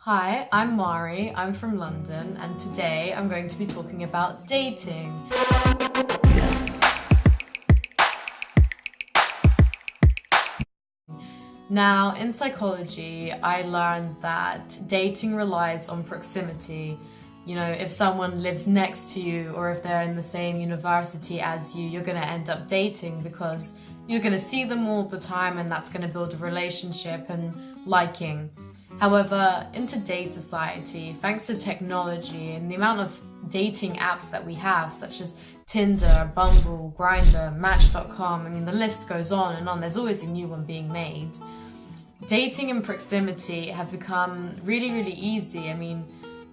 Hi, I'm Mari, I'm from London, and today I'm going to be talking about dating. Now, in psychology, I learned that dating relies on proximity. You know, if someone lives next to you or if they're in the same university as you, you're going to end up dating because you're going to see them all the time and that's going to build a relationship and liking. However, in today's society, thanks to technology and the amount of dating apps that we have, such as Tinder, Bumble, Grindr, Match.com, I mean, the list goes on and on. There's always a new one being made. Dating and proximity have become really, really easy. I mean,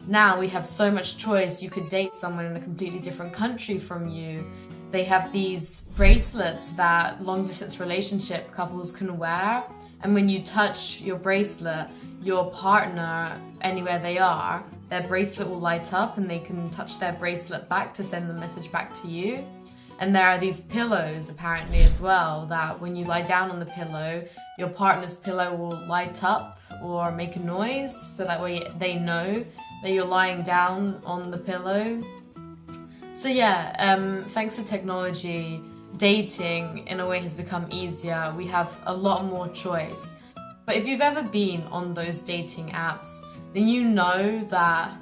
now we have so much choice. You could date someone in a completely different country from you. They have these bracelets that long-distance relationship couples can wear. And when you touch your bracelet, your partner, anywhere they are, their bracelet will light up and they can touch their bracelet back to send the message back to you. And there are these pillows apparently as well that when you lie down on the pillow, your partner's pillow will light up or make a noise so that way they know that you're lying down on the pillow. So yeah, thanks to technology, dating in a way has become easier. We have a lot more choice. But if you've ever been on those dating apps, then you know that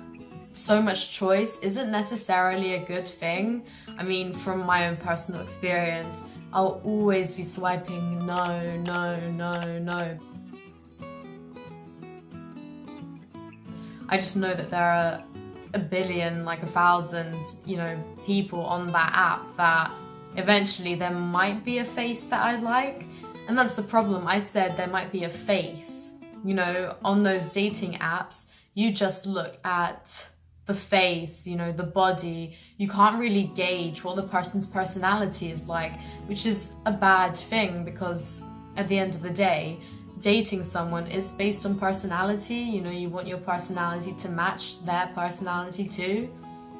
so much choice isn't necessarily a good thing. I mean, from my own personal experience, I'll always be swiping no, no, no, no. I just know that there are a billion, like 1,000, people on that app that eventually there might be a face that I like. And that's the problem. I said there might be a face. On those dating apps, you just look at the face, the body. You can't really gauge what the person's personality is like, which is a bad thing because at the end of the day, dating someone is based on personality. You want your personality to match their personality too.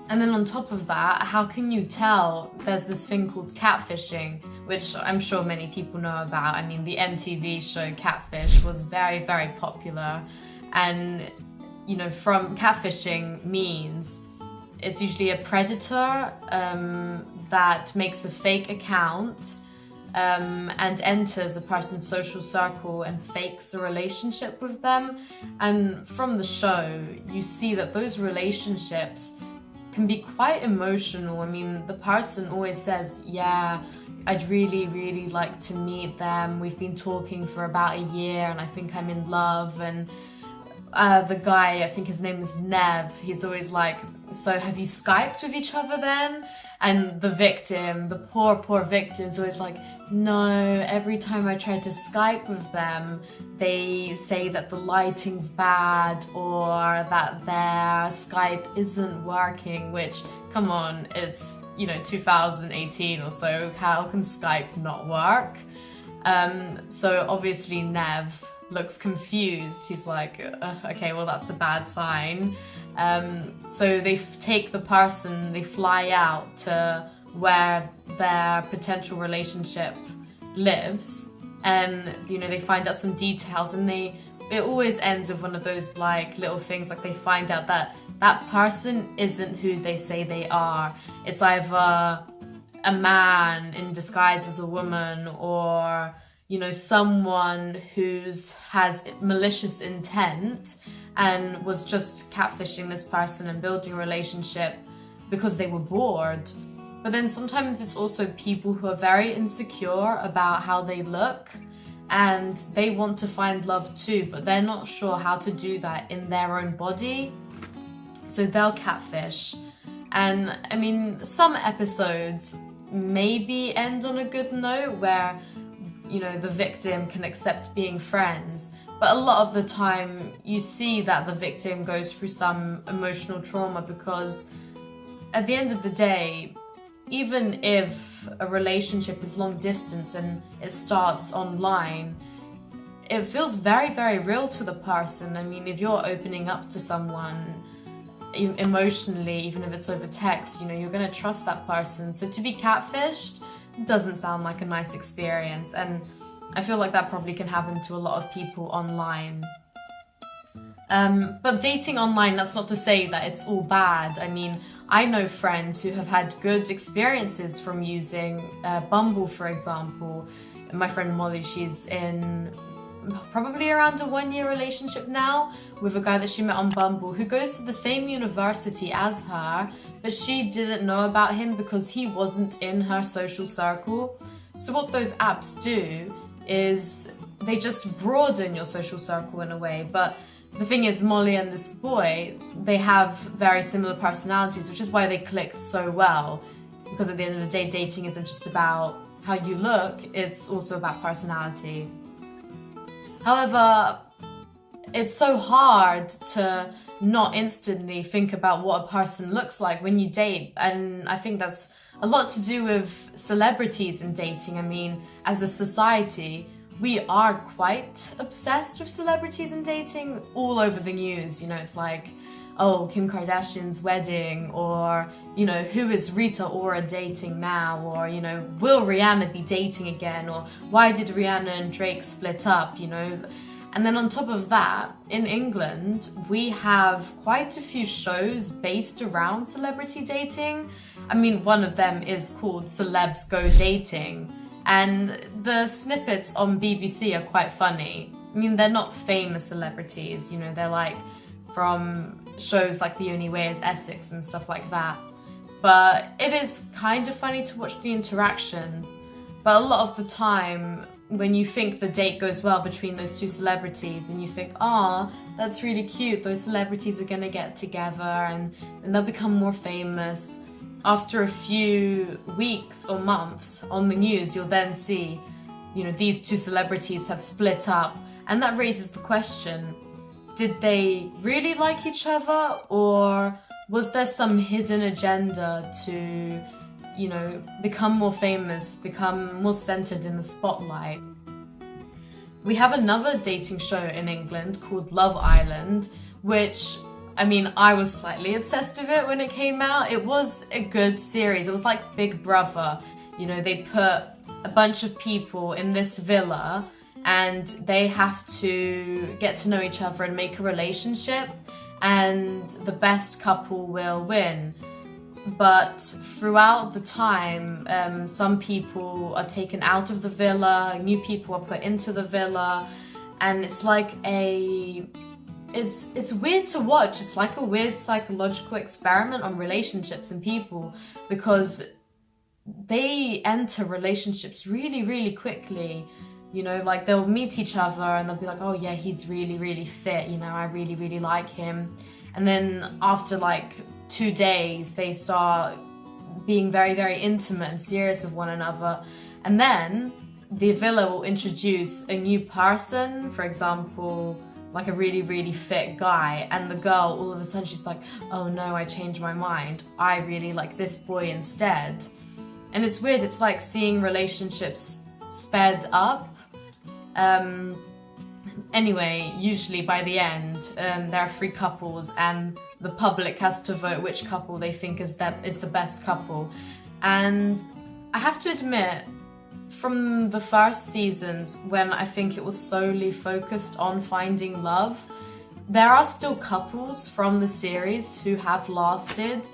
And then on top of that, how can you tell? There's this thing called catfishing, which I'm sure many people know about. I mean, the MTV show Catfish was very, very popular. And, from catfishing means it's usually a predator that makes a fake account and enters a person's social circle and fakes a relationship with them. And from the show, you see that those relationships can be quite emotional. I mean, the person always says, yeah, I'd really, really like to meet them. We've been talking for about a year and I think I'm in love. And the guy, I think his name is Nev, he's always like, so have you Skyped with each other then? And the victim, the poor victim is always like, no, every time I try to Skype with them, they say that the lighting's bad or that their Skype isn't working, which, come on, it's, 2018 or so, how can Skype not work? So obviously Nev looks confused. He's like, okay, well that's a bad sign. So they take the person, they fly out to where their potential relationship lives, and they find out some details, and it always ends with one of those like little things, like they find out that that person isn't who they say they are. It's either a man in disguise as a woman, or someone has malicious intent and was just catfishing this person and building a relationship because they were bored. But then sometimes it's also people who are very insecure about how they look and they want to find love too, but they're not sure how to do that in their own body. So they'll catfish. And I mean, some episodes maybe end on a good note where, the victim can accept being friends. But a lot of the time you see that the victim goes through some emotional trauma because at the end of the day, even if a relationship is long distance and it starts online, it feels very, very real to the person. I mean, if you're opening up to someone emotionally, even if it's over text, you're going to trust that person. So to be catfished doesn't sound like a nice experience. And I feel like that probably can happen to a lot of people online. But dating online, that's not to say that it's all bad. I mean, I know friends who have had good experiences from using Bumble, for example. My friend Molly, she's in probably around a 1-year relationship now with a guy that she met on Bumble who goes to the same university as her, but she didn't know about him because he wasn't in her social circle. So what those apps do is they just broaden your social circle in a way. But the thing is, Molly and this boy, they have very similar personalities, which is why they clicked so well. Because at the end of the day, dating isn't just about how you look, it's also about personality. However, it's so hard to not instantly think about what a person looks like when you date, and I think that's a lot to do with celebrities in dating. I mean, as a society, we are quite obsessed with celebrities in dating all over the news. You know, it's like, oh, Kim Kardashian's wedding, or, you know, who is Rita Ora dating now, or, you know, will Rihanna be dating again, or why did Rihanna and Drake split up, you know. And then on top of that, in England, we have quite a few shows based around celebrity dating. I mean, one of them is called Celebs Go Dating, and the snippets on BBC are quite funny. I mean, they're not famous celebrities, you know, they're like from shows like The Only Way is Essex and stuff like that. But it is kind of funny to watch the interactions. But a lot of the time, when you think the date goes well between those two celebrities and you think, oh, that's really cute, those celebrities are gonna get together and they'll become more famous. After a few weeks or months on the news, you'll then see, you know, these two celebrities have split up. And that raises the question, did they really like each other, or was there some hidden agenda to, you know, become more famous, become more centered in the spotlight? We have another dating show in England called Love Island, which, I mean, I was slightly obsessed with it when it came out. It was a good series. It was like Big Brother. You know, they put a bunch of people in this villa and they have to get to know each other and make a relationship, and the best couple will win. But throughout the time, some people are taken out of the villa, new people are put into the villa, and it's like it's weird to watch. It's like a weird psychological experiment on relationships and people, because they enter relationships really, really quickly. You know, like they'll meet each other and they'll be like, oh yeah, he's really, really fit, you know, I really, really like him. And then after like 2 days, they start being very, very intimate and serious with one another. And then the villa will introduce a new person, for example, like a really, really fit guy, and the girl, all of a sudden she's like, oh no, I changed my mind, I really like this boy instead. And it's weird, it's like seeing relationships sped up. Anyway, usually by the end, there are 3 couples and the public has to vote which couple they think is the best couple. And I have to admit, from the first seasons, when I think it was solely focused on finding love, there are still couples from the series who have lasted.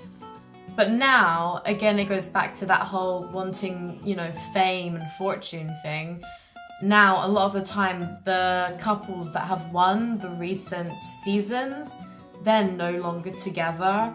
But now, again, it goes back to that whole wanting, you know, fame and fortune thing. Now, a lot of the time, the couples that have won the recent seasons, they're no longer together.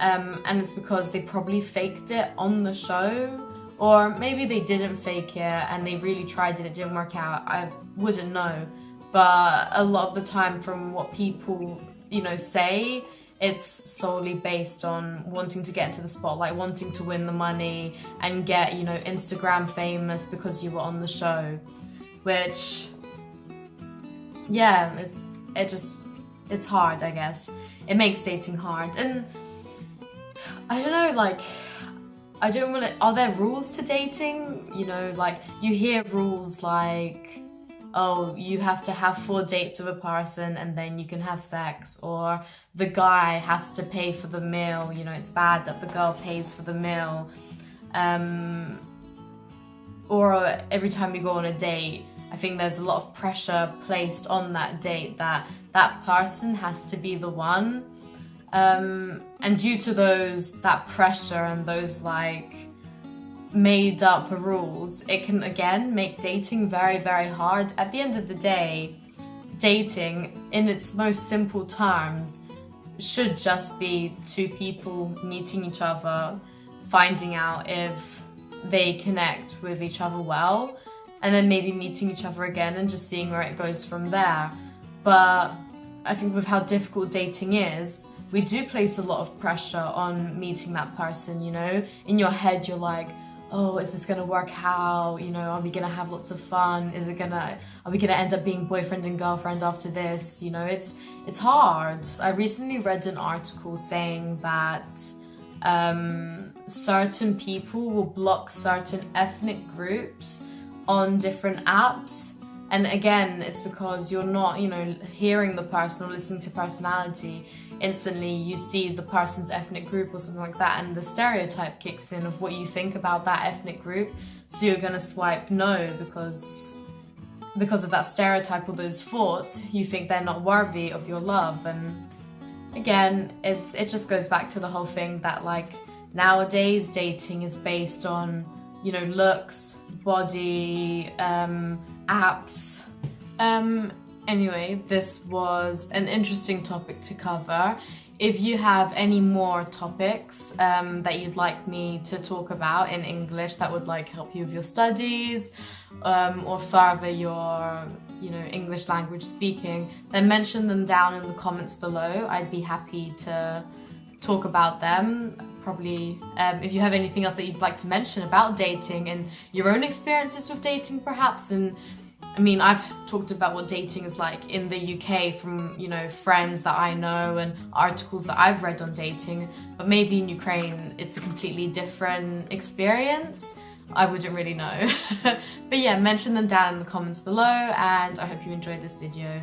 And it's because they probably faked it on the show, or maybe they didn't fake it and they really tried it didn't work out. I wouldn't know. But a lot of the time, from what people, you know, say, it's solely based on wanting to get into the spotlight, wanting to win the money and get, you know, Instagram famous because you were on the show. Which, yeah, it's hard, I guess. It makes dating hard. And I don't know, like, I don't want to, are there rules to dating? You know, like, you hear rules like, oh, you have to have 4 dates with a person and then you can have sex, or the guy has to pay for the meal, you know, it's bad that the girl pays for the meal. Or every time you go on a date, I think there's a lot of pressure placed on that date that that person has to be the one. And due to that pressure and those like made up rules, it can again make dating very, very hard. At the end of the day, dating in its most simple terms should just be two people meeting each other, finding out if they connect with each other well, and then maybe meeting each other again and just seeing where it goes from there. But I think with how difficult dating is, we do place a lot of pressure on meeting that person, you know? In your head, you're like, oh, is this gonna work out? You know, are we gonna have lots of fun? Are we gonna end up being boyfriend and girlfriend after this? You know, it's hard. I recently read an article saying that certain people will block certain ethnic groups on different apps. And again, it's because you're not, you know, hearing the person or listening to personality. Instantly you see the person's ethnic group or something like that, and the stereotype kicks in of what you think about that ethnic group. So you're gonna swipe no because of that stereotype or those thoughts. You think they're not worthy of your love. And again, it just goes back to the whole thing that like nowadays dating is based on, you know, looks, body, apps. Anyway, this was an interesting topic to cover. If you have any more topics that you'd like me to talk about in English that would like help you with your studies or further your, you know, English language speaking, then mention them down in the comments below. I'd be happy to talk about them. Probably if you have anything else that you'd like to mention about dating and your own experiences with dating perhaps. And I mean, I've talked about what dating is like in the UK from, you know, friends that I know and articles that I've read on dating, but maybe in Ukraine it's a completely different experience. I wouldn't really know. But yeah, mention them down in the comments below, and I hope you enjoyed this video.